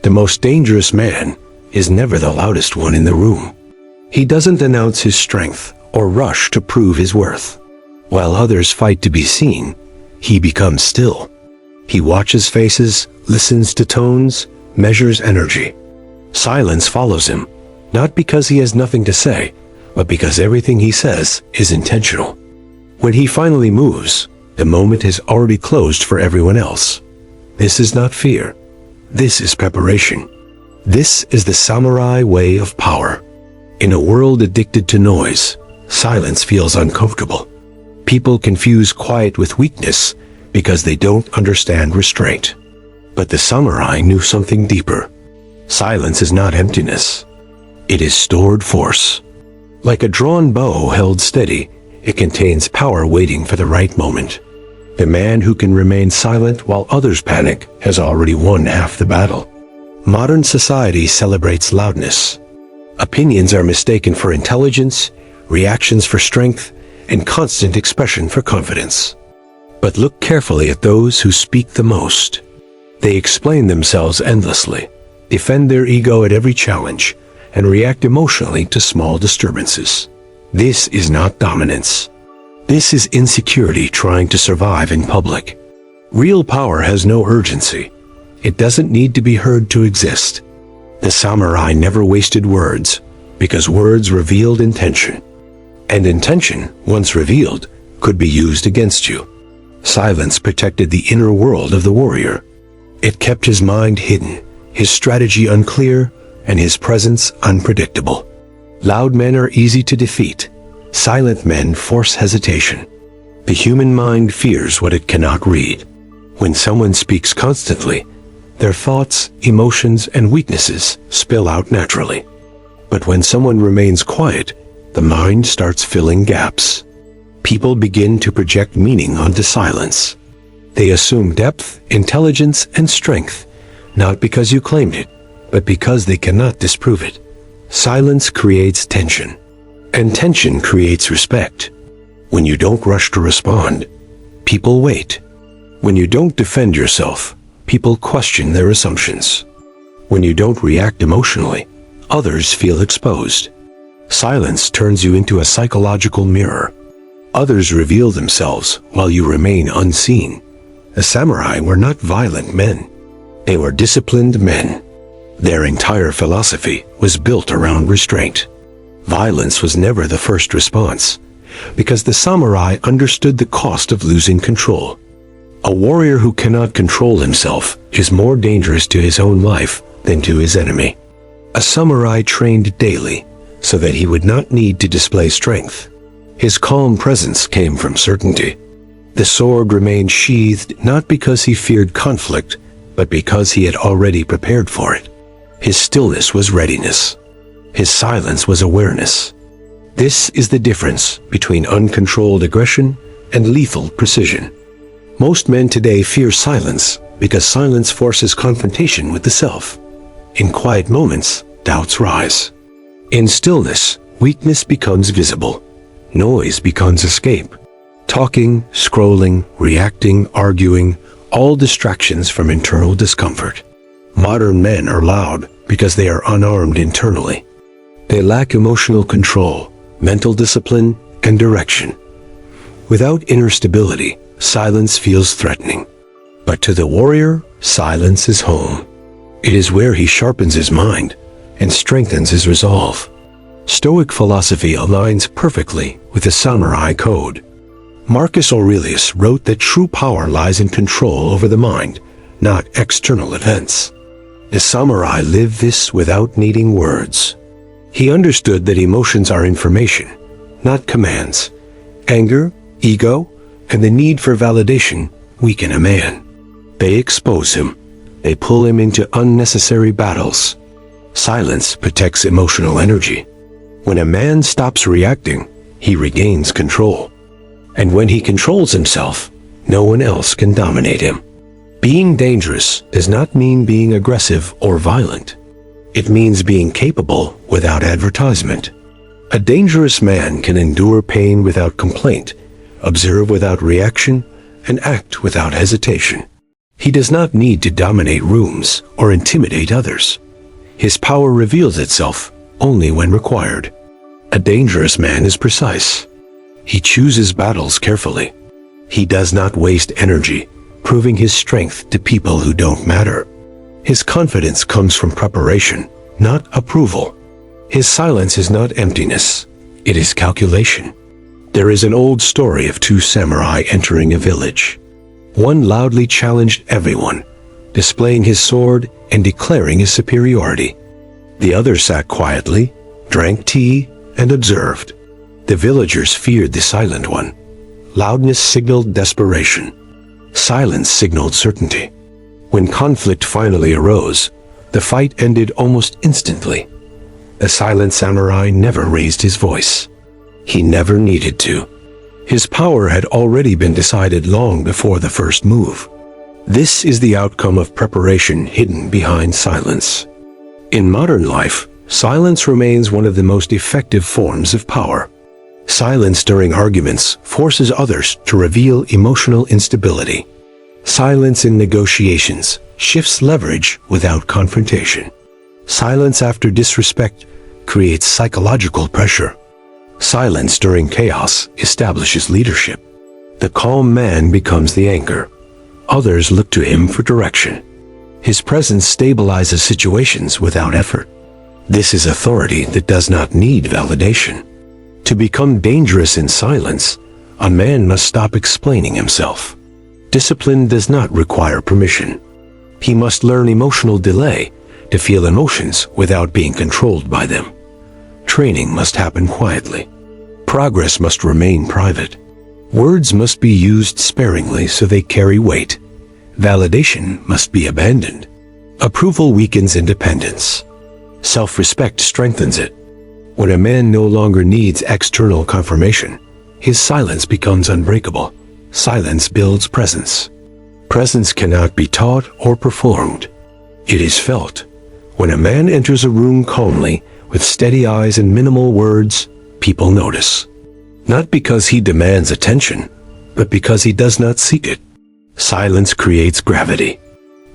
The most dangerous man is never the loudest one in the room. He doesn't announce his strength or rush to prove his worth. While others fight to be seen, he becomes still. He watches faces, listens to tones, measures energy. Silence follows him, not because he has nothing to say, but because everything he says is intentional. When he finally moves, the moment has already closed for everyone else. This is not fear. This is preparation. This is the samurai way of power. In a world addicted to noise, silence feels uncomfortable. People confuse quiet with weakness because they don't understand restraint. But the samurai knew something deeper. Silence is not emptiness. It is stored force. Like a drawn bow held steady, it contains power waiting for the right moment. The man who can remain silent while others panic has already won half the battle. Modern society celebrates loudness. Opinions are mistaken for intelligence, reactions for strength, and constant expression for confidence. But look carefully at those who speak the most. They explain themselves endlessly, defend their ego at every challenge, and react emotionally to small disturbances. This is not dominance. This is insecurity trying to survive in public. Real power has no urgency. It doesn't need to be heard to exist. The samurai never wasted words, because words revealed intention. And intention, once revealed, could be used against you. Silence protected the inner world of the warrior. It kept his mind hidden, his strategy unclear, and his presence unpredictable. Loud men are easy to defeat. Silent men force hesitation. The human mind fears what it cannot read. When someone speaks constantly, their thoughts, emotions, and weaknesses spill out naturally. But when someone remains quiet, the mind starts filling gaps. People begin to project meaning onto silence. They assume depth, intelligence, and strength, not because you claimed it, but because they cannot disprove it. Silence creates tension, and tension creates respect. When you don't rush to respond, people wait. When you don't defend yourself, people question their assumptions. When you don't react emotionally, others feel exposed. Silence turns you into a psychological mirror. Others reveal themselves while you remain unseen. The samurai were not violent men. They were disciplined men. Their entire philosophy was built around restraint. Violence was never the first response, because the samurai understood the cost of losing control. A warrior who cannot control himself is more dangerous to his own life than to his enemy. A samurai trained daily so that he would not need to display strength. His calm presence came from certainty. The sword remained sheathed not because he feared conflict, but because he had already prepared for it. His stillness was readiness. His silence was awareness. This is the difference between uncontrolled aggression and lethal precision. Most men today fear silence because silence forces confrontation with the self. In quiet moments, doubts rise. In stillness, weakness becomes visible. Noise becomes escape. Talking, scrolling, reacting, arguing, all distractions from internal discomfort. Modern men are loud because they are unarmed internally. They lack emotional control, mental discipline, and direction. Without inner stability, silence feels threatening. But to the warrior, silence is home. It is where he sharpens his mind and strengthens his resolve. Stoic philosophy aligns perfectly with the samurai code. Marcus Aurelius wrote that true power lies in control over the mind, not external events. The samurai lived this without needing words. He understood that emotions are information, not commands. Anger, ego, and the need for validation weaken a man. They expose him. They pull him into unnecessary battles. Silence protects emotional energy. When a man stops reacting, he regains control. And when he controls himself, no one else can dominate him. Being dangerous does not mean being aggressive or violent. It means being capable without advertisement. A dangerous man can endure pain without complaint, observe without reaction, and act without hesitation. He does not need to dominate rooms or intimidate others. His power reveals itself only when required. A dangerous man is precise. He chooses battles carefully. He does not waste energy, proving his strength to people who don't matter. His confidence comes from preparation, not approval. His silence is not emptiness, it is calculation. There is an old story of two samurai entering a village. One loudly challenged everyone, displaying his sword and declaring his superiority. The other sat quietly, drank tea, and observed. The villagers feared the silent one. Loudness signaled desperation. Silence signaled certainty. When conflict finally arose, the fight ended almost instantly. The silent samurai never raised his voice. He never needed to. His power had already been decided long before the first move. This is the outcome of preparation hidden behind silence. In modern life, silence remains one of the most effective forms of power. Silence during arguments forces others to reveal emotional instability. Silence in negotiations shifts leverage without confrontation. Silence after disrespect creates psychological pressure. Silence during chaos establishes leadership. The calm man becomes the anchor. Others look to him for direction. His presence stabilizes situations without effort. This is authority that does not need validation. To become dangerous in silence, a man must stop explaining himself. Discipline does not require permission. He must learn emotional delay to feel emotions without being controlled by them. Training must happen quietly. Progress must remain private. Words must be used sparingly so they carry weight. Validation must be abandoned. Approval weakens independence. Self-respect strengthens it. When a man no longer needs external confirmation, his silence becomes unbreakable. Silence builds presence. Presence cannot be taught or performed. It is felt. When a man enters a room calmly, with steady eyes and minimal words, people notice. Not because he demands attention, but because he does not seek it. Silence creates gravity.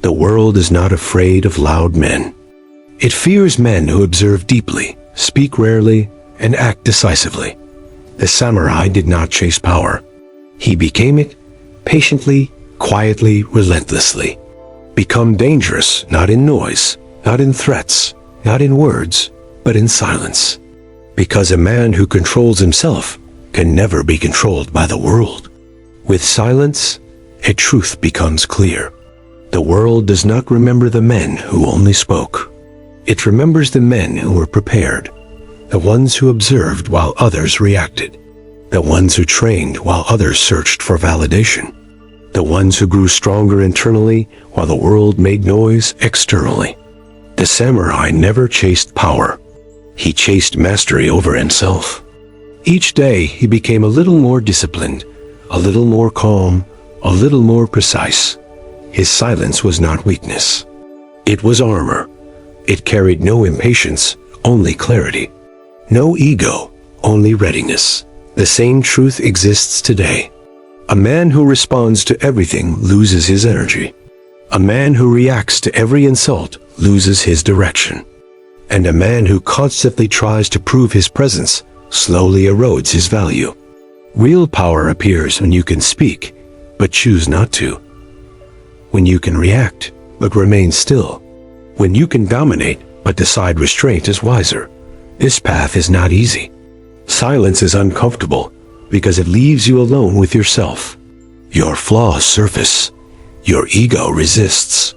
The world is not afraid of loud men. It fears men who observe deeply, speak rarely, and act decisively. The samurai did not chase power. He became it, patiently, quietly, relentlessly. Become dangerous, not in noise, not in threats, not in words, but in silence. Because a man who controls himself can never be controlled by the world. With silence, a truth becomes clear. The world does not remember the men who only spoke. It remembers the men who were prepared, the ones who observed while others reacted, the ones who trained while others searched for validation, the ones who grew stronger internally while the world made noise externally. The samurai never chased power. He chased mastery over himself. Each day he became a little more disciplined, a little more calm, a little more precise. His silence was not weakness. It was armor. It carried no impatience, only clarity. No ego, only readiness. The same truth exists today. A man who responds to everything loses his energy. A man who reacts to every insult loses his direction. And a man who constantly tries to prove his presence slowly erodes his value. Real power appears when you can speak, but choose not to. When you can react, but remain still. When you can dominate, but decide restraint is wiser. This path is not easy. Silence is uncomfortable because it leaves you alone with yourself. Your flaws surface. Your ego resists.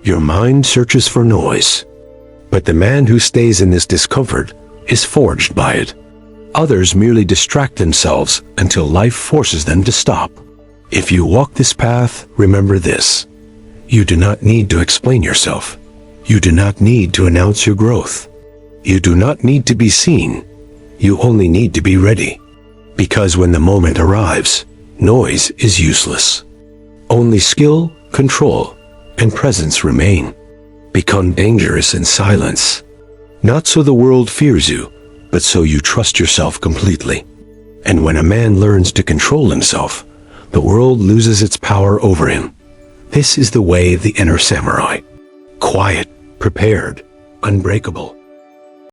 Your mind searches for noise. But the man who stays in this discomfort is forged by it. Others merely distract themselves until life forces them to stop. If you walk this path, remember this. You do not need to explain yourself. You do not need to announce your growth. You do not need to be seen. You only need to be ready. Because when the moment arrives, noise is useless. Only skill, control, and presence remain. Become dangerous in silence. Not so the world fears you, but so you trust yourself completely. And when a man learns to control himself, the world loses its power over him. This is the way of the inner samurai. Quiet, prepared, unbreakable.